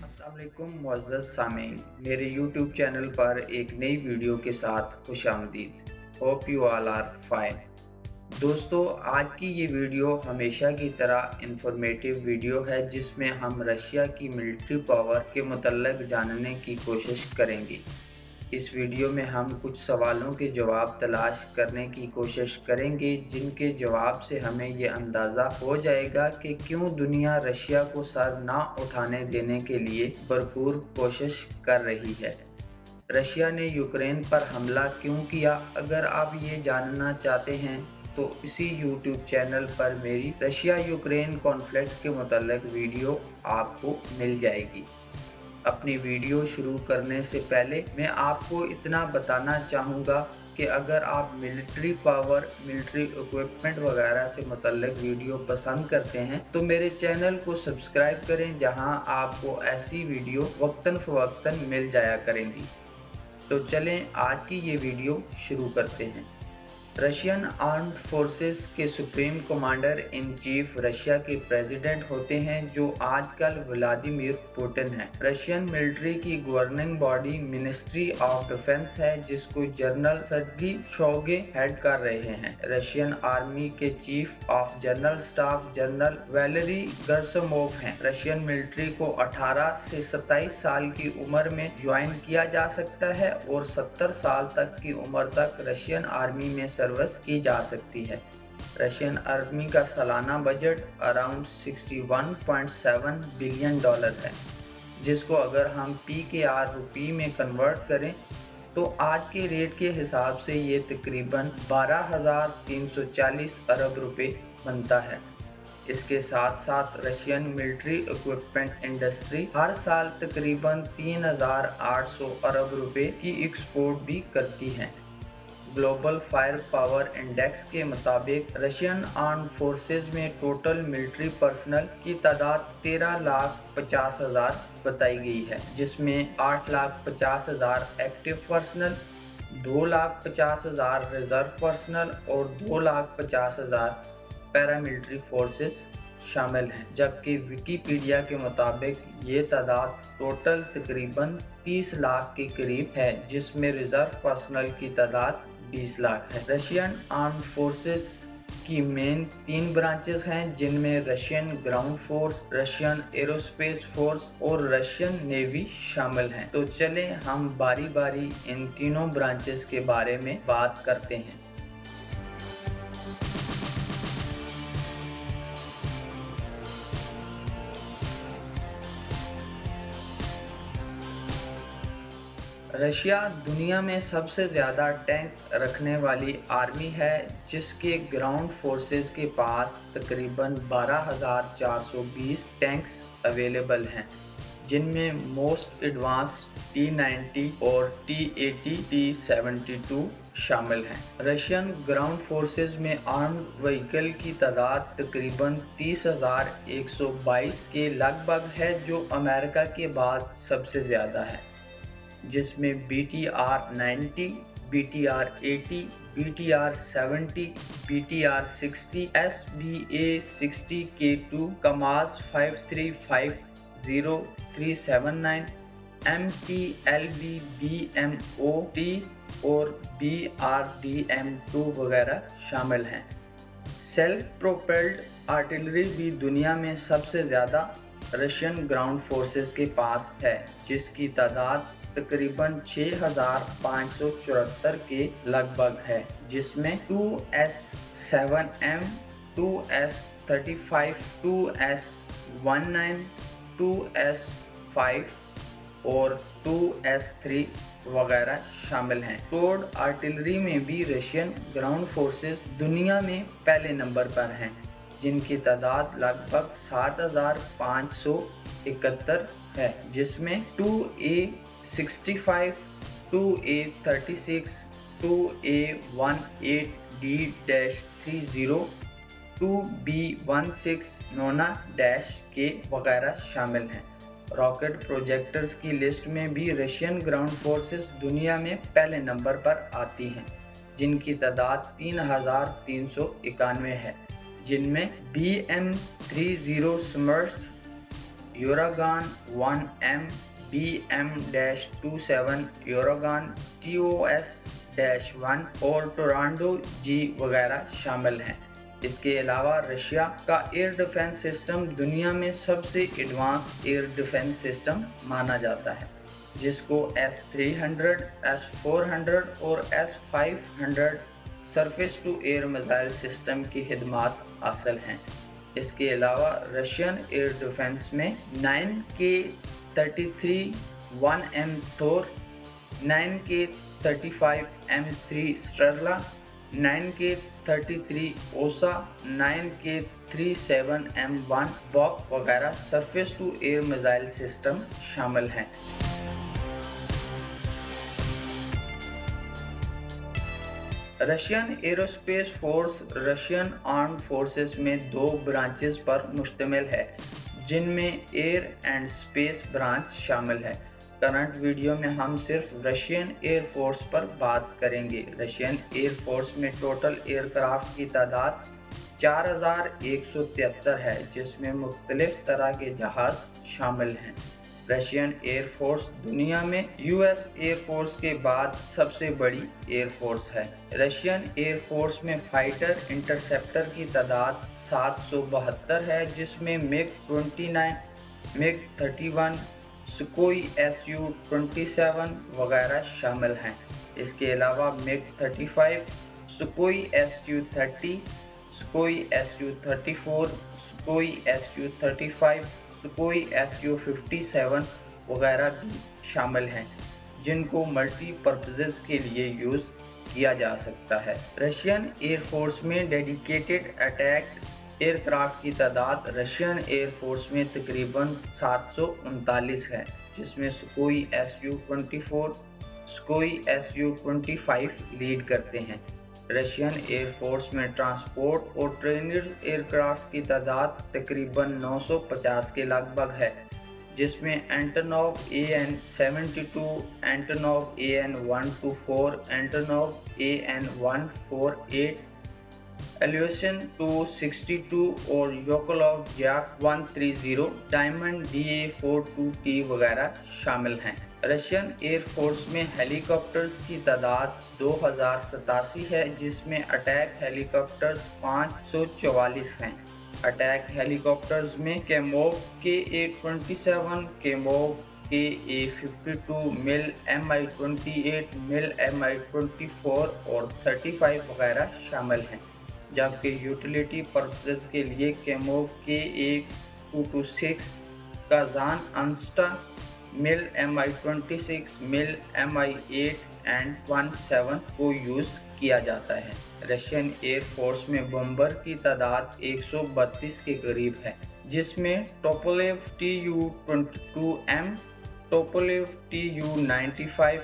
अस्सलाम वालेकुम मुअज़्ज़ज़ सामीन, मेरे यूट्यूब चैनल पर एक नई वीडियो के साथ खुशामदीद। Hope you all are fine. दोस्तों, आज की ये वीडियो हमेशा की तरह इंफॉर्मेटिव वीडियो है जिसमें हम रशिया की मिलिट्री पावर के मुतल्लिक़ जानने की कोशिश करेंगे। इस वीडियो में हम कुछ सवालों के जवाब तलाश करने की कोशिश करेंगे जिनके जवाब से हमें ये अंदाज़ा हो जाएगा कि क्यों दुनिया रशिया को सर ना उठाने देने के लिए भरपूर कोशिश कर रही है। रशिया ने यूक्रेन पर हमला क्यों किया? अगर आप ये जानना चाहते हैं तो इसी यूट्यूब चैनल पर मेरी रशिया यूक्रेन कॉन्फ्लिक्ट के मुतल्लिक़ वीडियो आपको मिल जाएगी। अपनी वीडियो शुरू करने से पहले मैं आपको इतना बताना चाहूँगा कि अगर आप मिलिट्री पावर, मिलिट्री इक्विपमेंट वगैरह से मुतल्लिक़ वीडियो पसंद करते हैं तो मेरे चैनल को सब्सक्राइब करें, जहां आपको ऐसी वीडियो वक्तन फ़वक्तन मिल जाया करेंगी। तो चलें आज की ये वीडियो शुरू करते हैं। रशियन आर्म्ड फोर्सेस के supreme commander in chief Russia के प्रेसिडेंट होते हैं, जो आजकल व्लादिमीर पुतिन है। रशियन मिलिट्री की governing body ministry of defence है, जिसको जनरल सर्गी शोगे हेड कर रहे हैं। रशियन आर्मी के chief of general staff general Valery Gerasimov हैं। रशियन मिलिट्री को 18 से 27 साल की उम्र में ज्वाइन किया जा सकता है और 70 साल तक की उम्र तक रशियन आर्मी में सर्विस की जा सकती है। रशियन आर्मी का सालाना बजट अराउंड $61.7 बिलियन है, जिसको अगर हम PKR में कन्वर्ट करें तो आज के रेट के हिसाब से ये तकरीबन 12,340 अरब रुपए बनता है। इसके साथ साथ रशियन मिलिट्री इक्विपमेंट इंडस्ट्री हर साल तकरीबन 3,800 अरब रुपए की एक्सपोर्ट भी करती है। ग्लोबल फायर पावर इंडेक्स के मुताबिक रशियन आर्म्ड फोर्सेस में टोटल मिलिट्री पर्सनल की तादाद 13,50,000 बताई गई है, जिसमें 8,50,000 एक्टिव पर्सनल, 2,50,000 रिजर्व पर्सनल और 2,50,000 पैरामिलिट्री फोर्सेस शामिल हैं। जबकि विकिपीडिया के मुताबिक ये तादाद टोटल तकरीबन 30 लाख के करीब है, जिसमें रिजर्व पर्सनल की तादाद 20 लाख है। रशियन आर्म्ड फोर्सेस की मेन 3 ब्रांचेस हैं, जिनमें Russian ground force, Russian aerospace force और रशियन नेवी शामिल हैं। तो चलें हम बारी बारी इन तीनों ब्रांचेस के बारे में बात करते हैं। रशिया दुनिया में सबसे ज़्यादा टैंक रखने वाली आर्मी है, जिसके ग्राउंड फोर्सेस के पास तकरीबन 12,420 टैंक्स अवेलेबल हैं, जिनमें मोस्ट एडवांस T-90 और T-80, T-72 शामिल हैं। रशियन ग्राउंड फोर्सेस में आर्म्ड व्हीकल की तादाद तकरीबन 30,122 के लगभग है, जो अमेरिका के बाद सबसे ज़्यादा है, जिसमें BTR-90, BTR-80, BTR-70, BTR-60, SBA-60K2, KAMAZ 5350379, MTLB BMOT और BRDM-2 वगैरह शामिल हैं। सेल्फ प्रोपेल्ड आर्टिलरी भी दुनिया में सबसे ज़्यादा रशियन ग्राउंड फोर्सेस के पास है, जिसकी तादाद तकरीबन 6,574 के लगभग है, जिसमें 2S7M, 2S35, 2S19, 2S5 और 2S3 वगैरह शामिल हैं। टोड आर्टिलरी में भी रशियन ग्राउंड फोर्सेस दुनिया में पहले नंबर पर हैं, जिनकी तादाद लगभग 7,571 है, जिसमें 2A65, 2A36, 2A18D-30, 2B16 नोना-के वगैरह शामिल हैं। रॉकेट प्रोजेक्टर्स की लिस्ट में भी रशियन ग्राउंड फोर्सेस दुनिया में पहले नंबर पर आती हैं, जिनकी तादाद 3,391 है, जिनमें BM30 स्मर्श यूरागान 1M, BM-27, यूरागान TOS-1 और टोरांडो G वगैरह शामिल हैं। इसके अलावा रशिया का एयर डिफेंस सिस्टम दुनिया में सबसे एडवांस एयर डिफेंस सिस्टम माना जाता है, जिसको S-300, S-400 और S-500 surface to air missile system की खिदमत हासिल हैं। इसके अलावा रशियन एयर डिफेंस में 9K-33 1M थोर, 9K-35 M3 स्टर्ला, 9K-33 ओसा, 9K-37 M1 बॉक वगैरह surface to air missile system शामिल हैं। Russian aerospace force Russian armed forces में 2 ब्रांचेस पर मुश्तमिल है, जिनमें एयर एंड स्पेस ब्रांच शामिल है। करंट वीडियो में हम सिर्फ रशियन एयर फोर्स पर बात करेंगे। रशियन एयर फोर्स में टोटल एयरक्राफ्ट की तादाद 4173 है, जिसमें मुख्तलिफ तरह के जहाज शामिल हैं। रशियन एयर फोर्स दुनिया में यूएस एयर फोर्स के बाद सबसे बड़ी एयर फोर्स है। रशियन एयर फोर्स में फाइटर इंटरसेप्टर की तादाद 772 है, जिसमें मिग-29, मिग-31, सुकोई Su-27 वगैरह शामिल हैं। इसके अलावा मिग-35, सुकोई Su-30, सुकोई Su-34, सुकोई Su-35, सुकोई Su-57 वगैरह भी शामिल हैं, जिनको मल्टीपर्पज़ के लिए यूज़ किया जा सकता है। रशियन एयर फोर्स में डेडिकेटेड अटैक एयरक्राफ्ट की तादाद रशियन एयर फोर्स में तकरीबन 739 है, जिसमें सुकोई Su-24, सुकोई Su-25 लीड करते हैं। रशियन एयर फोर्स में ट्रांसपोर्ट और ट्रेनर्स एयरक्राफ्ट की तादाद तकरीबन 950 के लगभग है, जिसमें Antonov AN-72, Antonov AN-124, Antonov AN-148, elution 262 और योकोलोव Jak-130, डायमंड DA-42T वगैरह शामिल हैं। रशियन एयर फोर्स में हेलीकॉप्टर्स की तादाद 2087 है, जिसमें अटैक हेलीकॉप्टर्स 544 हैं। अटैक हेलीकॉप्टर्स में कैमोव KA-27, कैमोव KA-52, मिल Mi-28, मिल Mi-24 और 35 वगैरह शामिल हैं, जबकि यूटिलिटी पर्पज़ के लिए कैमोव KA-226, Kazan अंस्टा, mill Mi-26, mill Mi-8 and 17 को यूज़ किया जाता है। रशियन एयर फोर्स में बम्बर की तादाद 132 के करीब है, जिसमें टोपोलेव Tu-22M, टोपोलेव Tu-95,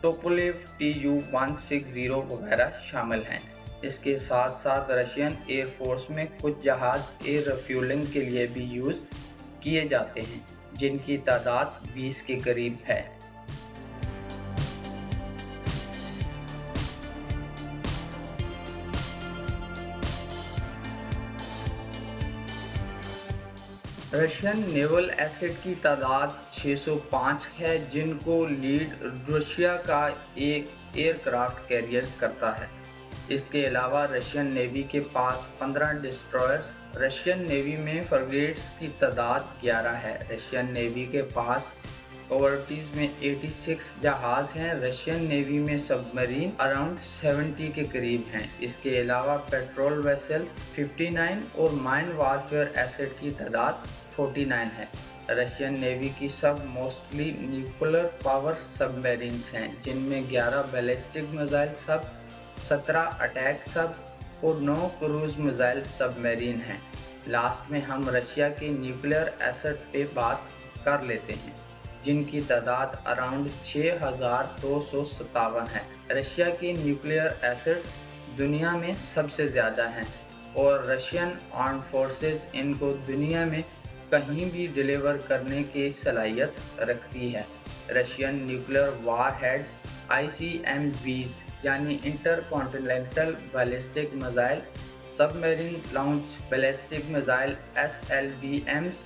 टोपोलेव Tu-160 वगैरह शामिल हैं। इसके साथ साथ रशियन एयर फोर्स में कुछ जहाज़ एयर रिफ्यूलिंग के लिए भी यूज़ किए जाते हैं, जिनकी तादाद 20 के करीब है। रशियन नेवल एसेट की तादाद 605 है, जिनको लीड रशिया का एक एयरक्राफ्ट कैरियर करता है। इसके अलावा रशियन नेवी के पास 15 डिस्ट्रॉयर्स, रशियन नेवी में फ्रिगेट्स की तादाद 11 है। रशियन नेवी के पास कॉवर्टीज में 86 जहाज हैं। रशियन नेवी में सबमरीन अराउंड 70 के करीब हैं। इसके अलावा पेट्रोल वेसल्स 59 और माइन वारफेयर एसेट की तादाद 49 है। रशियन नेवी की सब मोस्टली न्यूक्लियर पावर सबमरीन्स हैं, जिनमें 11 बैलिस्टिक मिसाइल सब, 17 अटैक सब और 9 क्रूज मिसाइल सबमरीन हैं। लास्ट में हम रशिया के न्यूक्लियर एसेट पे बात कर लेते हैं, जिनकी तादाद अराउंड 6257 है। रशिया के न्यूक्लियर एसेट्स दुनिया में सबसे ज़्यादा हैं और रशियन आर्म फोर्सेस इनको दुनिया में कहीं भी डिलीवर करने की सलाहियत रखती है। रशियन न्यूक्लियर वारहेड ICBMs यानी intercontinental ballistic missile, submarine launch ballistic missile SLBMs,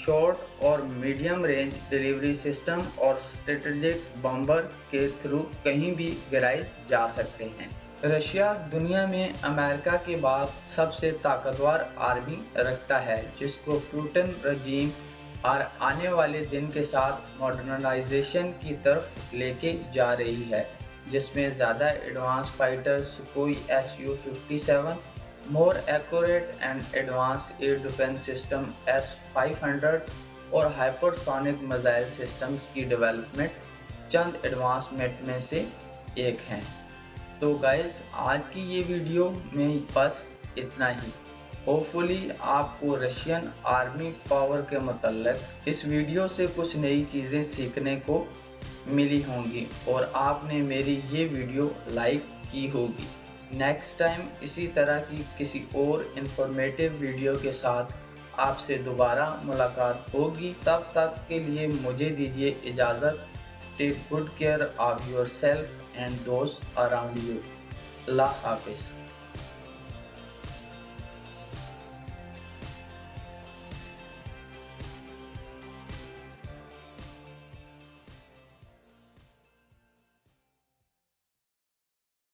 short और मीडियम रेंज डिलीवरी सिस्टम और स्ट्रेटेजिक बम्बर के थ्रू कहीं भी गिराए जा सकते हैं। रशिया दुनिया में अमेरिका के बाद सबसे ताकतवर आर्मी रखता है, जिसको पुतिन रजीम और आने वाले दिन के साथ मॉडर्नाइजेशन की तरफ लेके जा रही है, जिसमें ज़्यादा advance fighter सुकोई Su-57, more accurate and advance air defence system S-500 और हाइपरसोनिक मिसाइल सिस्टम्स की डेवलपमेंट चंद एडवांसमेंट में से एक हैं। तो गाइस, आज की ये वीडियो में बस इतना ही। होपफुली आपको रशियन आर्मी पावर के मतलब इस वीडियो से कुछ नई चीज़ें सीखने को मिली होंगी और आपने मेरी ये वीडियो लाइक की होगी। नेक्स्ट टाइम इसी तरह की किसी और इंफॉर्मेटिव वीडियो के साथ आपसे दोबारा मुलाकात होगी। तब तक के लिए मुझे दीजिए इजाज़त। Take good care of yourself and दोस्त अराउंड यू। अल्लाह हाफिज़।